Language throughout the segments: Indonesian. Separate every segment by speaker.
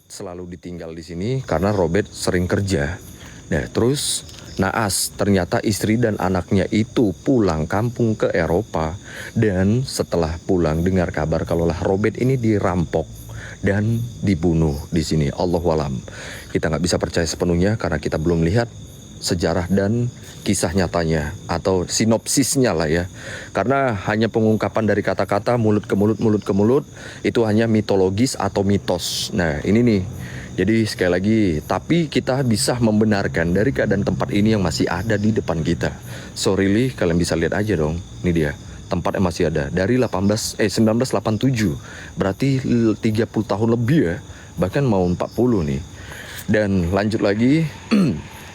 Speaker 1: selalu ditinggal di sini karena Robert sering kerja. Nah, terus naas ternyata istri dan anaknya itu pulang kampung ke Eropa. Dan setelah pulang dengar kabar kalaulah Robert ini dirampok dan dibunuh di sini. Allahualam. Kita nggak bisa percaya sepenuhnya karena kita belum lihat sejarah dan kisah nyatanya atau sinopsisnya lah ya. Karena hanya pengungkapan dari kata-kata mulut ke mulut itu hanya mitologis atau mitos. Nah, ini nih. Jadi sekali lagi, tapi kita bisa membenarkan dari keadaan tempat ini yang masih ada di depan kita. So really, kalian bisa lihat aja dong. Ini dia. Tempatnya masih ada dari 1987. Berarti 30 tahun lebih ya. Bahkan mau 40 nih. Dan lanjut lagi,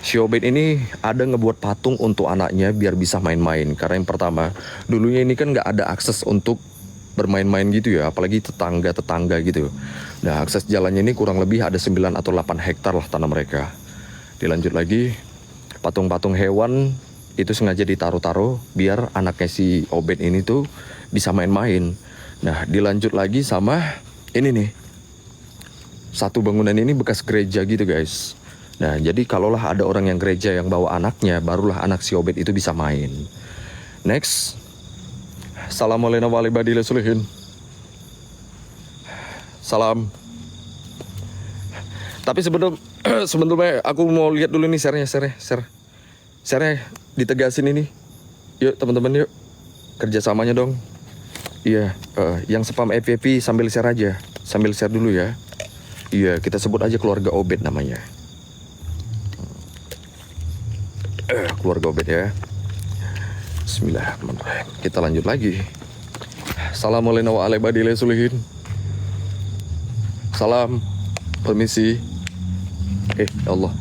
Speaker 1: si Obed ini ada ngebuat patung untuk anaknya biar bisa main-main. Karena yang pertama, dulunya ini kan nggak ada akses untuk bermain-main gitu ya, apalagi tetangga-tetangga gitu. Nah, akses jalannya ini kurang lebih ada 9 atau 8 hektar lah tanah mereka. Dilanjut lagi, patung-patung hewan itu sengaja ditaruh-taruh biar anaknya si Obed ini tuh bisa main-main. Nah, dilanjut lagi sama ini nih. Satu bangunan ini bekas gereja gitu guys. Nah, jadi kalaulah ada orang yang gereja yang bawa anaknya, barulah anak si Obed itu bisa main. Next. Assalamualaikum warahmatullahi wabarakatuh. Salam. Tapi sebelumnya aku mau lihat dulu nih share-nya ditegasin ini. Yuk teman-teman yuk. Kerjasamanya dong. Iya, yang spam FYP sambil share aja. Sambil share dulu ya. Iya, kita sebut aja keluarga Obed namanya. Keluarga Obed ya. Bismillahirrahmanirrahim. Kita lanjut lagi. Assalamualaikum warahmatullahi wabarakatuh. Salam. Permisi. Ya Allah.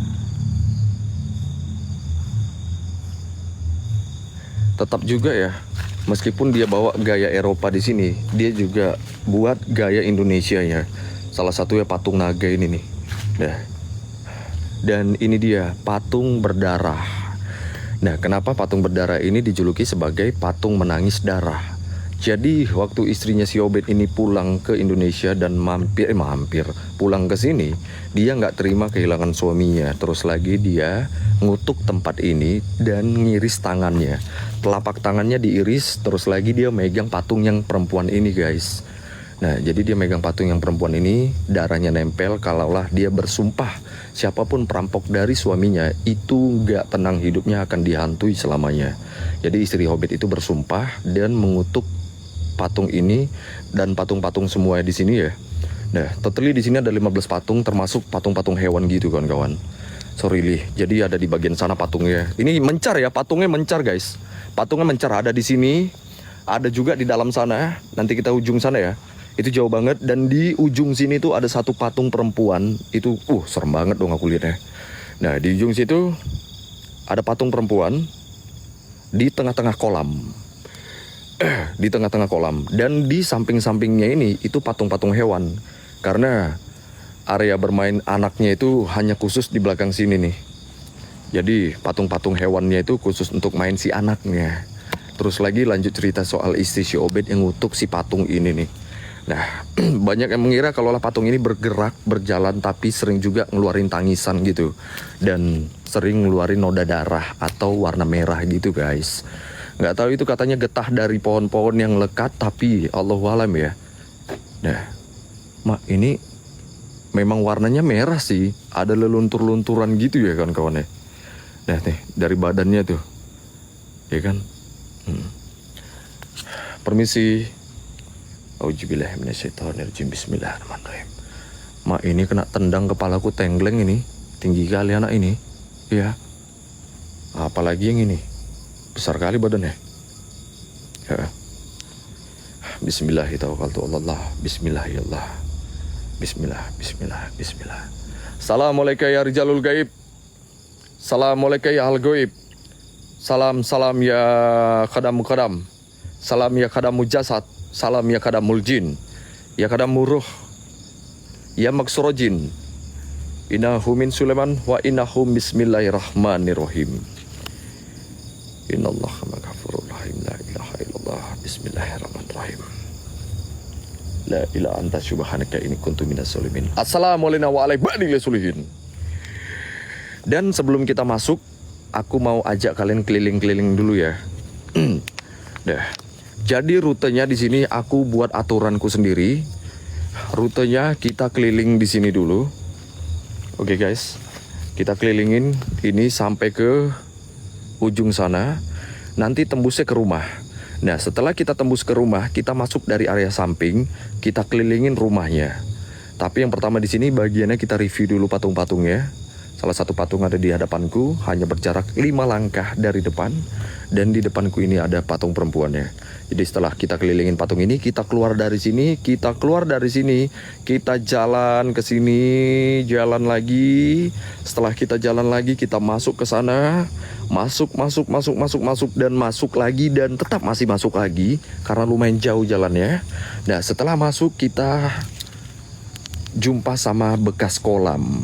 Speaker 1: Tetap juga ya. Meskipun dia bawa gaya Eropa di sini, dia juga buat gaya Indonesia ya. Salah satunya patung naga ini nih. Nah. Dan ini dia patung berdarah. Nah, kenapa patung berdarah ini dijuluki sebagai patung menangis darah? Jadi, waktu istrinya si Obed ini pulang ke Indonesia dan mampir pulang ke sini, dia nggak terima kehilangan suaminya. Terus lagi dia ngutuk tempat ini dan ngiris tangannya. Telapak tangannya diiris, terus lagi dia megang patung yang perempuan ini, guys. Nah, jadi dia megang patung yang perempuan ini, darahnya nempel kalaulah dia bersumpah siapapun perampok dari suaminya itu gak tenang hidupnya akan dihantui selamanya. Jadi istri Obed itu bersumpah dan mengutuk patung ini dan patung-patung semua di sini ya. Nah, totally di sini ada 15 patung termasuk patung-patung hewan gitu kawan-kawan. Sorry Lih, jadi ada di bagian sana patungnya. Ini mencar ya, patungnya mencar guys. Patungnya mencar ada di sini, ada juga di dalam sana. Nanti kita ujung sana ya. Itu jauh banget dan di ujung sini tuh ada satu patung perempuan. Itu serem banget dong aku lihatnya. Nah, di ujung situ ada patung perempuan di tengah-tengah kolam. Di tengah-tengah kolam dan di samping-sampingnya ini itu patung-patung hewan. Karena area bermain anaknya itu hanya khusus di belakang sini nih. Jadi patung-patung hewannya itu khusus untuk main si anaknya. Terus lagi lanjut cerita soal istri si Obed yang ngutuk si patung ini nih. Nah, banyak yang mengira kalaulah patung ini bergerak, berjalan, tapi sering juga ngeluarin tangisan gitu. Dan sering ngeluarin noda darah atau warna merah gitu guys. Nggak tahu itu katanya getah dari pohon-pohon yang lekat, tapi Allahualam ya. Nah, ini memang warnanya merah sih. Ada leluntur-lunturan gitu ya kawan-kawan ya. Nah nih, dari badannya tuh. Ya kan? Permisi. Auzubillahiminasyaitonirrajim. Bismillahirrahmanirrahim. Ini kena tendang kepalaku tenggleng ini. Tinggi kali anak ini. Ya. Apalagi yang ini. Besar kali badannya. Ya. Bismillahirrahmanirrahim. Bismillahirrahmanirrahim. Bismillah. Assalamualaikum ya rijalul gaib. Assalamualaikum ya al gaib. Salam ya khadam. Salam ya khadamul jasad. Salam ya kadamul jin, ya kadamul ruh, ya maksurojin. Innahu min Sulaiman wa innahum bismillahirrahmanirrahim. Innallaha maghfurur rahim la ilaha illallah. Bismillahirrahmanirrahim. La ilaha anta subhanaka inni kuntu minas zalimin. Assalamualaikum warahmatullahi wabarakatuh. Dan sebelum kita masuk, aku mau ajak kalian keliling-keliling dulu ya. Dah. Jadi rutenya di sini aku buat aturanku sendiri. Rutenya kita keliling di sini dulu. Oke guys. Kita kelilingin ini sampai ke ujung sana. Nanti tembusnya ke rumah. Nah, setelah kita tembus ke rumah, kita masuk dari area samping, kita kelilingin rumahnya. Tapi yang pertama di sini bagiannya kita review dulu patung-patungnya. Salah satu patung ada di hadapanku, hanya berjarak 5 langkah dari depan. Dan di depanku ini ada patung perempuannya. Jadi setelah kita kelilingin patung ini, kita keluar dari sini, kita jalan ke sini, jalan lagi. Setelah kita jalan lagi, kita masuk ke sana, masuk dan masuk lagi dan tetap masih masuk lagi karena lumayan jauh jalannya. Nah, setelah masuk kita jumpa sama bekas kolam.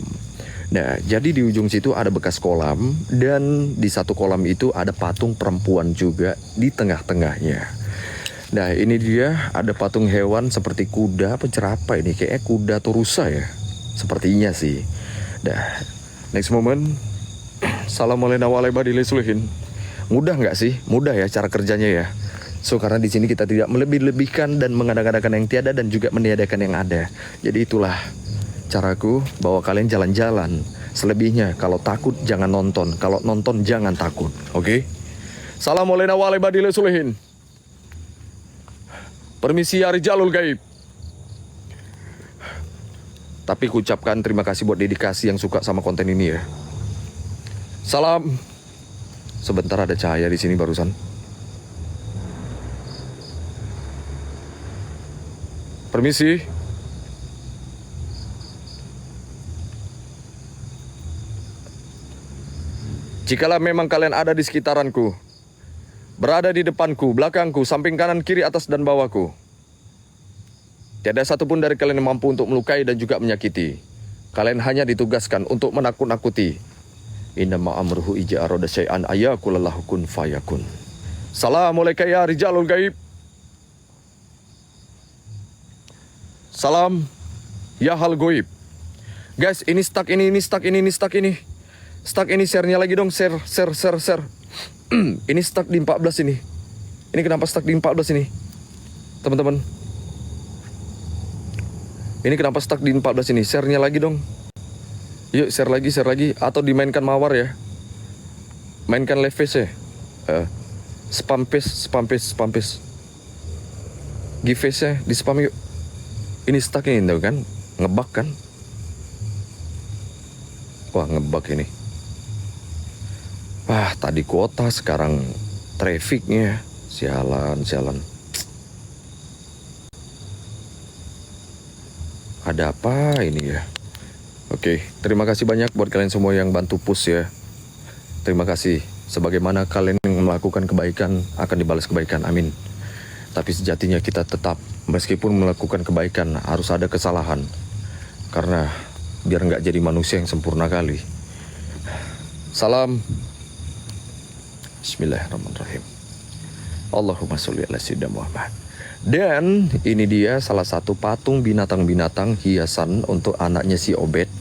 Speaker 1: Nah, jadi di ujung situ ada bekas kolam dan di satu kolam itu ada patung perempuan juga di tengah-tengahnya. Nah, ini dia ada patung hewan seperti kuda apa jerapah ini, kayaknya kuda atau rusa ya. Sepertinya sih. Nah, next moment. Assalamualaikum warahmatullahi wabarakatuh. Mudah nggak sih? Mudah ya cara kerjanya ya. So, karena di sini kita tidak melebih-lebihkan dan mengada-adakan yang tiada dan juga meniadakan yang ada. Jadi itulah caraku bawa kalian jalan-jalan. Selebihnya kalau takut jangan nonton, kalau nonton jangan takut. Oke? Assalamualaikum warahmatullahi wabarakatuh. Permisi ya Rijalul Gaib. Tapi ku ucapkan terima kasih buat dedikasi yang suka sama konten ini ya. Salam. Sebentar ada cahaya di sini barusan. Permisi. Jikalau memang kalian ada di sekitaranku, berada di depanku, belakangku, samping kanan, kiri, atas, dan bawahku, tiada satupun dari kalian yang mampu untuk melukai dan juga menyakiti. Kalian hanya ditugaskan untuk menakut-nakuti. Innama amruhu ija aroda syai'an ayakulallahu kun fayakun. Assalamualaikum ya Rijalul Gaib. Salam ya hal goib. Guys, ini stuck ini. Stuck ini, share-nya lagi dong, share. Ini stuck di 14 ini. Ini kenapa stuck di 14 ini? Teman-teman. Ini kenapa stuck di 14 ini? Share-nya lagi dong. Yuk, share lagi. Atau dimainkan mawar ya. Mainkan live face ya. Spam paste. Give face ya, di spam yuk. Ini stuck ini tuh kan. Ngebug kan. Wah, ngebug ini. Wah, tadi kuota, sekarang trafficnya. Sialan. Ada apa ini ya? Oke, terima kasih banyak buat kalian semua yang bantu push ya. Terima kasih. Sebagaimana kalian yang melakukan kebaikan akan dibalas kebaikan, amin. Tapi sejatinya kita tetap, meskipun melakukan kebaikan, harus ada kesalahan. Karena biar nggak jadi manusia yang sempurna kali. Salam. Bismillahirrahmanirrahim. Allahumma sholli ala sayyidina Muhammad. Dan ini dia salah satu patung binatang-binatang hiasan untuk anaknya si Obed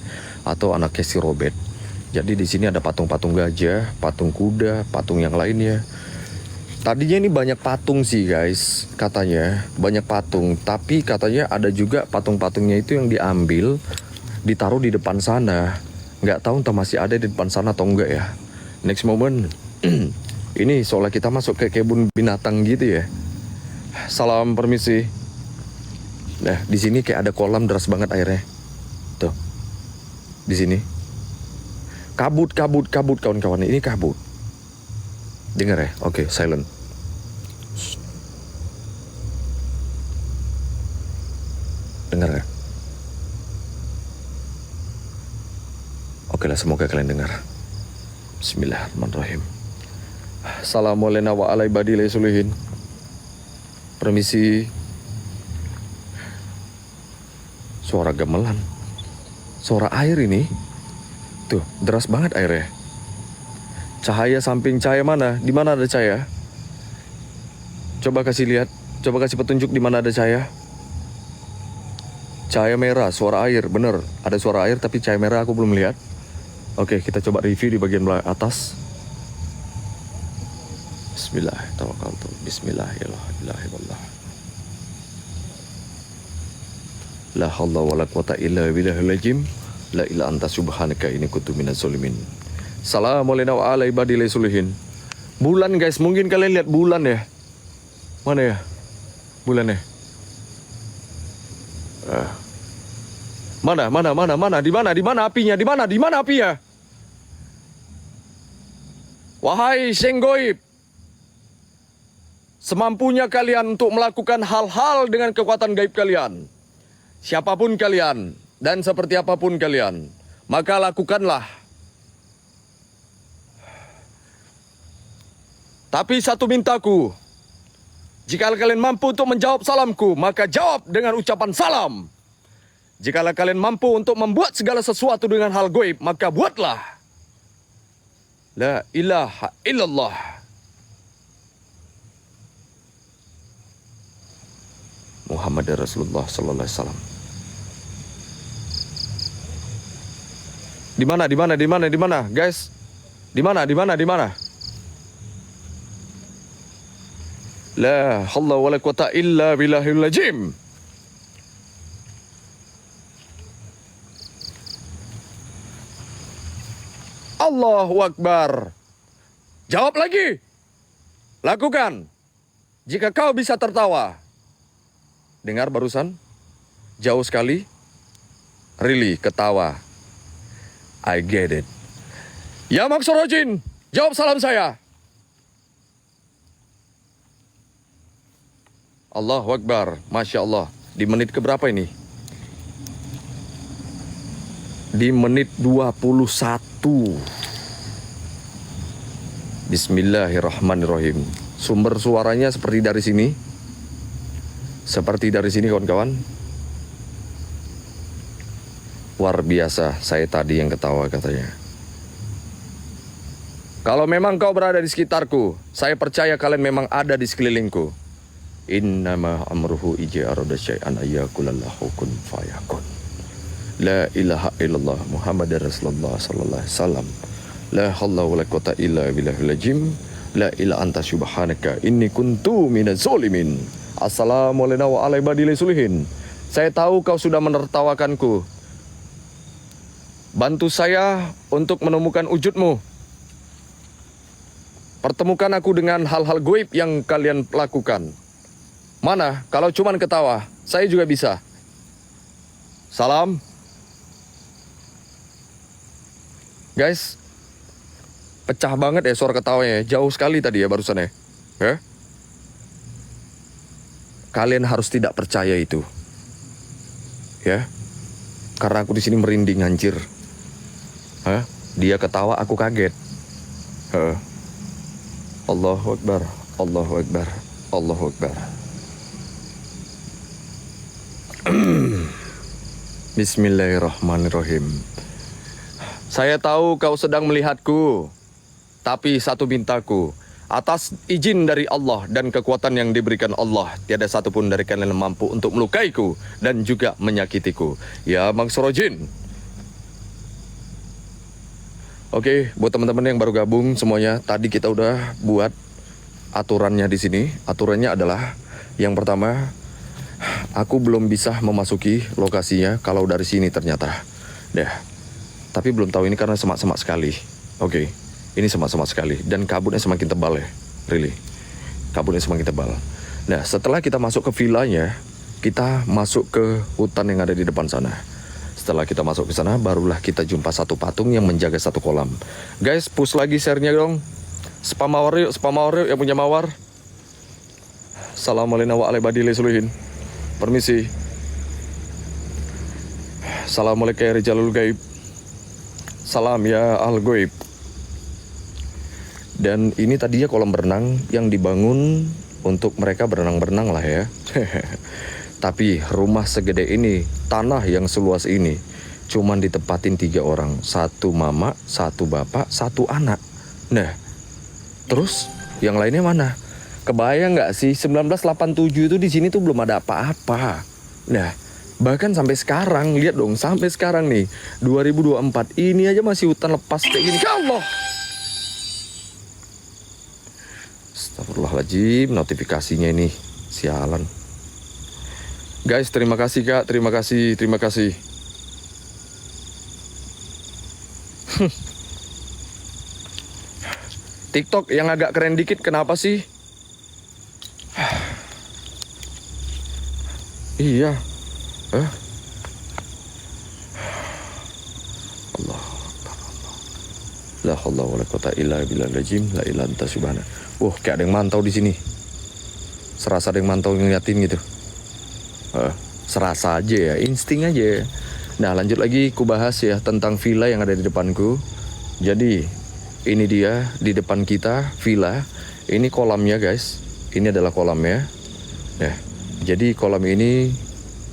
Speaker 1: atau anaknya si Robert. Jadi di sini ada patung-patung gajah, patung kuda, patung yang lainnya. Tadinya ini banyak patung sih guys, katanya banyak patung. Tapi katanya ada juga patung-patungnya itu yang diambil, ditaruh di depan sana. Nggak tahu entah masih ada di depan sana atau enggak ya. Next moment. Ini soalnya kita masuk ke kebun binatang gitu ya. Salam, permisi. Nah, di sini kayak ada kolam deras banget airnya. Tuh. Di sini. Kabut kawan-kawan. Ini kabut. Dengar ya? Oke, silent. Dengar ya? Oke lah, semoga kalian dengar. Bismillahirrahmanirrahim. Assalamualaikum warahmatullahi wabarakatuh. Permisi. Suara gamelan. Suara air ini. Tuh, deras banget airnya. Cahaya samping cahaya mana? Di mana ada cahaya? Coba kasih lihat. Coba kasih petunjuk di mana ada cahaya. Cahaya merah, suara air, bener. Ada suara air tapi cahaya merah aku belum lihat. Oke, kita coba review di bagian atas. Bismillahirrahmanirrahim. Bismillahirrahmanirrahim. La haula wala quwata illa billahil azim. La ila anta subhanaka inni kuntu minaz zalimin. Assalamualaikum wa ala ibadillah solihin. Bulan guys, mungkin kalian lihat bulan ya. Mana ya? Bulan ya? Mana? Di mana apinya? Di mana apinya? Wahai Syekh Goib, semampunya kalian untuk melakukan hal-hal dengan kekuatan gaib kalian. Siapapun kalian dan seperti apapun kalian, maka lakukanlah. Tapi satu mintaku, jika kalian mampu untuk menjawab salamku, maka jawab dengan ucapan salam. Jika kalian mampu untuk membuat segala sesuatu dengan hal gaib, maka buatlah. La ilaha illallah. Muhammad Rasulullah sallallahu alaihi wasallam. Di mana, guys? Di mana? La haula wala quwata illa billahil azim. Allahu Akbar. Jawab lagi. Lakukan. Jika kau bisa tertawa. Dengar barusan? Jauh sekali. Really, ketawa. I get it. Ya Maksurojin, jawab salam saya. Allahu Akbar. Masya Allah. Di menit keberapa ini? Di menit 21. Bismillahirrahmanirrahim. Sumber suaranya seperti dari sini. Seperti dari sini kawan-kawan. Luar biasa, saya tadi yang ketawa katanya. Kalau memang kau berada di sekitarku, saya percaya kalian memang ada di sekelilingku. Innama amruhu ija arada syai'an ayyakulallahu kun fayakun. La ilaha illallah Muhammad Rasulullah sallallahu alaihi wasallam. La haula wala quwata illa billahil azim. La ila anta subhanaka inni kuntu minaz zalimin. Assalamualaikum warahmatullahi wabarakatuh. Saya tahu kau sudah menertawakanku. Bantu saya untuk menemukan wujudmu. Pertemukan aku dengan hal-hal gaib yang kalian lakukan. Mana? Kalau cuman ketawa, saya juga bisa. Salam. Guys, pecah banget ya suara ketawanya. Jauh sekali tadi ya barusan ya. Kalian harus tidak percaya itu. Ya. Karena aku di sini merinding anjir. Dia ketawa, aku kaget. Allahu Akbar. Allahu Akbar. Allahu Akbar. Bismillahirrahmanirrahim. Saya tahu kau sedang melihatku, tapi satu mintaku, atas izin dari Allah dan kekuatan yang diberikan Allah, tiada satupun dari kalian yang mampu untuk melukaiku dan juga menyakitiku. Ya Maksurojin. Oke, buat teman-teman yang baru gabung semuanya, tadi kita udah buat aturannya di sini. Aturannya adalah yang pertama, aku belum bisa memasuki lokasinya kalau dari sini ternyata. Tapi belum tahu ini karena semak-semak sekali. Oke, ini semak-semak sekali dan kabutnya semakin tebal ya. Really. Kabutnya semakin tebal. Nah, setelah kita masuk ke villanya, kita masuk ke hutan yang ada di depan sana. Setelah kita masuk ke sana, barulah kita jumpa satu patung yang menjaga satu kolam. Guys, push lagi share-nya dong. Spam mawar yuk yang punya mawar. Assalamualaikum warahmatullahi wabarakatuh. Permisi. Assalamualaikum ya Rijalul Gaib. Salam ya Al Gaib. Dan ini tadinya kolam berenang yang dibangun untuk mereka berenang-berenang lah ya. Tapi rumah segede ini, tanah yang seluas ini, cuman ditempatin 3 orang. 1 mama, 1 bapak, 1 anak. Nah, terus yang lainnya mana? Kebayang nggak sih 1987 itu di sini tuh belum ada apa-apa. Nah, Bahkan sampai sekarang, lihat dong, sampai sekarang nih 2024 ini aja masih hutan lepas kayak gini. Ya Allah. Astagfirullahaladzim, notifikasinya ini sialan. Guys, terima kasih Kak, terima kasih. TikTok yang agak keren dikit, kenapa sih? Iya. Allah. La haula wala quwata illa billahil la ilaha illa subhana. Kayak ada yang mantau di sini. Serasa ada yang mantau ngeliatin gitu. Serasa aja ya, insting aja. Nah, lanjut lagi ku bahas ya tentang villa yang ada di depanku. Jadi, ini dia di depan kita villa. Ini kolamnya, guys. Ini adalah kolamnya. Nah, jadi kolam ini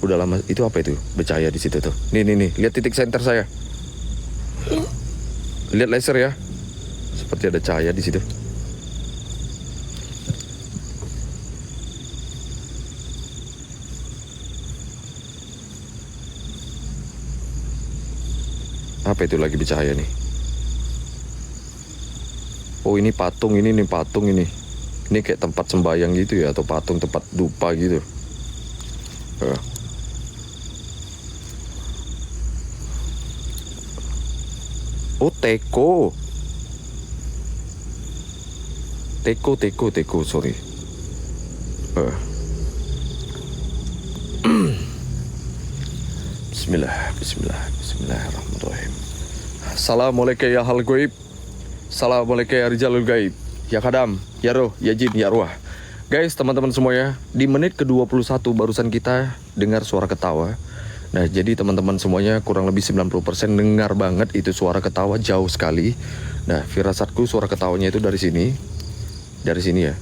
Speaker 1: udah lama. Itu apa itu? Bercahaya di situ tuh. Nih, lihat titik center saya. Lihat laser ya. Seperti ada cahaya di situ. Apa itu lagi bercahaya nih? Oh, ini patung ini nih, patung ini. Ini kayak tempat sembayang gitu ya, atau patung tempat dupa gitu. Oh, teko, sorry. Bismillahirrahmanirrahim. Assalamualaikum ya hal goib. Assalamualaikum ya rijalul gaib. Ya kadam, ya roh, ya jin, ya ruah. Guys, teman-teman semuanya, di menit ke-21 barusan kita dengar suara ketawa. Nah, jadi teman-teman semuanya kurang lebih 90% dengar banget itu suara ketawa jauh sekali. Nah, firasatku suara ketawanya itu dari sini. Dari sini ya.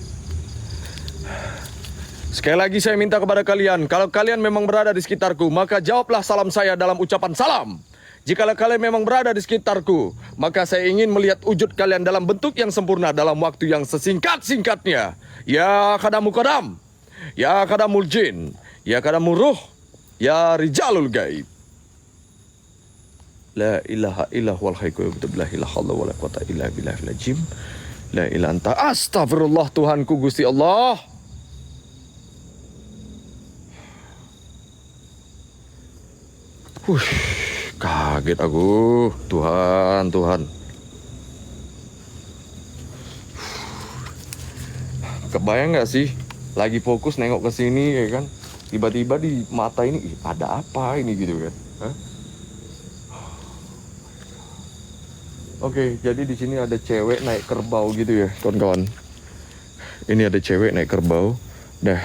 Speaker 1: Sekali lagi saya minta kepada kalian, kalau kalian memang berada di sekitarku, maka jawablah salam saya dalam ucapan salam. Jika kalian memang berada di sekitarku, maka saya ingin melihat wujud kalian dalam bentuk yang sempurna dalam waktu yang sesingkat-singkatnya. Ya kadamul kadam, ya kadamul jin, ya kadamul ruh, ya rijalul gaib. La ilaha illa huwal hayyul qayyum, la ilaha wala quwata illa billahil azim. La ilaha anta astagfirullah Tuhanku Gusti Allah. Kaget aku, Tuhan. Kebayang nggak sih, lagi fokus nengok ke sini ya kan, tiba-tiba di mata ini ada apa ini gitu kan? Oke, jadi di sini ada cewek naik kerbau gitu ya, kawan-kawan. Ini ada cewek naik kerbau. Dah,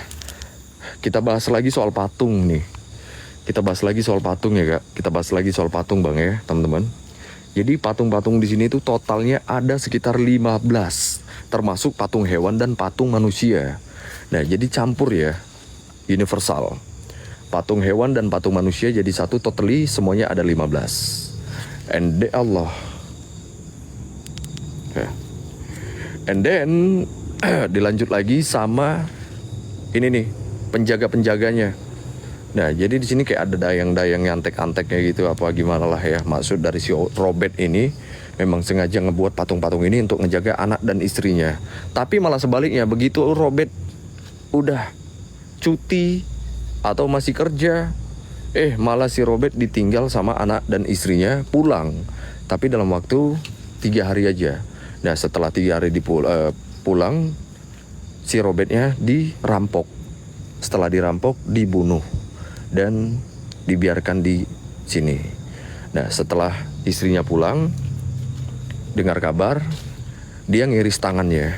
Speaker 1: kita bahas lagi soal patung nih. Kita bahas lagi soal patung ya Kak. Kita bahas lagi soal patung Bang ya teman-teman. Jadi patung-patung di sini tuh totalnya ada sekitar 15. Termasuk patung hewan dan patung manusia. Nah jadi campur ya. Universal. Patung hewan dan patung manusia jadi satu, totally semuanya ada 15. Allah. Okay. And then dilanjut lagi sama ini nih, penjaga-penjaganya. Nah, jadi di sini kayak ada dayang-dayang antek-anteknya gitu, apa gimana lah ya. Maksud dari si Robert ini memang sengaja ngebuat patung-patung ini untuk ngejaga anak dan istrinya. Tapi malah sebaliknya, begitu Robert udah cuti atau masih kerja, malah si Robert ditinggal sama anak dan istrinya pulang. Tapi dalam waktu 3 hari aja. Nah, setelah 3 hari pulang, si Robertnya dirampok. Setelah dirampok, dibunuh. Dan dibiarkan di sini. Nah, setelah istrinya pulang, dengar kabar, dia ngiris tangannya.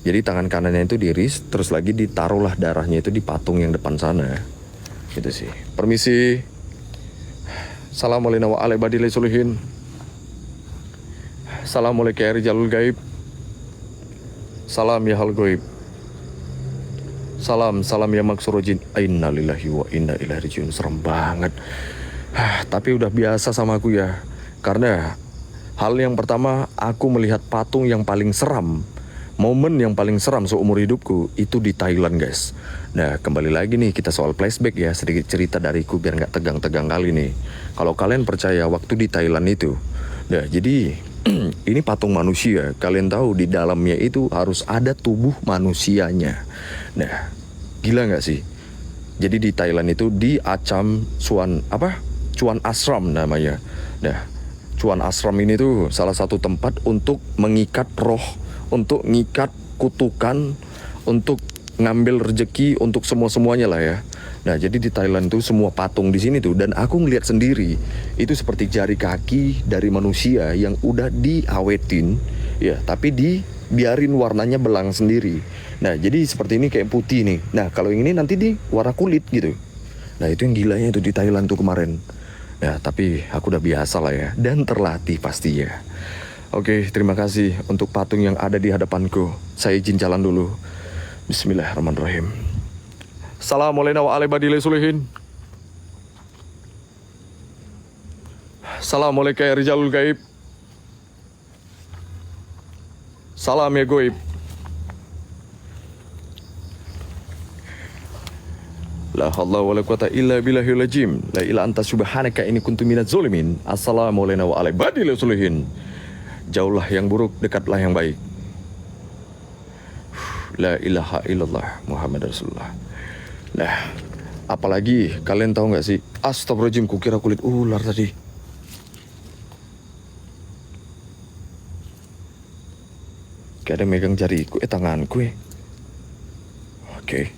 Speaker 1: Jadi tangan kanannya itu diiris, terus lagi ditaruhlah darahnya itu di patung yang depan sana. Gitu sih. Permisi. Assalamualaikum warahmatullahi wabarakatuh. Assalamualaikum ya rijalul gaib. Salam ya hal gaib. Salam ya maksurojin. Innalillahi wa inna ilaihi rajiun. Serem banget. Tapi udah biasa sama aku ya. Karena hal yang pertama, aku melihat patung yang paling seram momen yang paling seram seumur hidupku itu di Thailand guys. Nah kembali lagi nih kita soal flashback ya, sedikit cerita dariku biar nggak tegang-tegang kali nih. Kalau kalian percaya waktu di Thailand itu, nah jadi ini patung manusia. Kalian tahu di dalamnya itu harus ada tubuh manusianya. Nah gila nggak sih? Jadi di Thailand itu di Acham Chuan Ashram namanya. Nah Chuan Ashram ini tuh salah satu tempat untuk mengikat roh, untuk ngikat kutukan, untuk ngambil rejeki, untuk semuanya lah ya. Nah jadi di Thailand tuh semua patung di sini tuh, dan aku ngeliat sendiri itu seperti jari kaki dari manusia yang udah diawetin ya, tapi dibiarin warnanya belang sendiri. Nah jadi seperti ini kayak putih nih. Nah kalau yang ini nanti di warna kulit gitu. Nah itu yang gilanya itu di Thailand tuh kemarin. Ya tapi aku udah biasa lah ya, dan terlatih pastinya. Oke, terima kasih untuk patung yang ada di hadapanku. Saya izin jalan dulu. Bismillahirrahmanirrahim. Assalamualaikum warahmatullahi wabarakatuh. Assalamualaikum ya Rijalul Gaib. Salam ya Goib. La haula wala quwata illa billahil azim. La ilaha anta subhanaka inni kuntu minaz zalimin. Assalamualaikum warahmatullahi wabarakatuh. Jauhlah yang buruk, dekatlah yang baik. La ilaha illallah Muhammad Rasulullah. Nah, apalagi kalian tahu nggak sih? Astagfirullahaladzim, kukira kulit ular tadi. Kayak ada megang jariku, tanganku ya. Oke.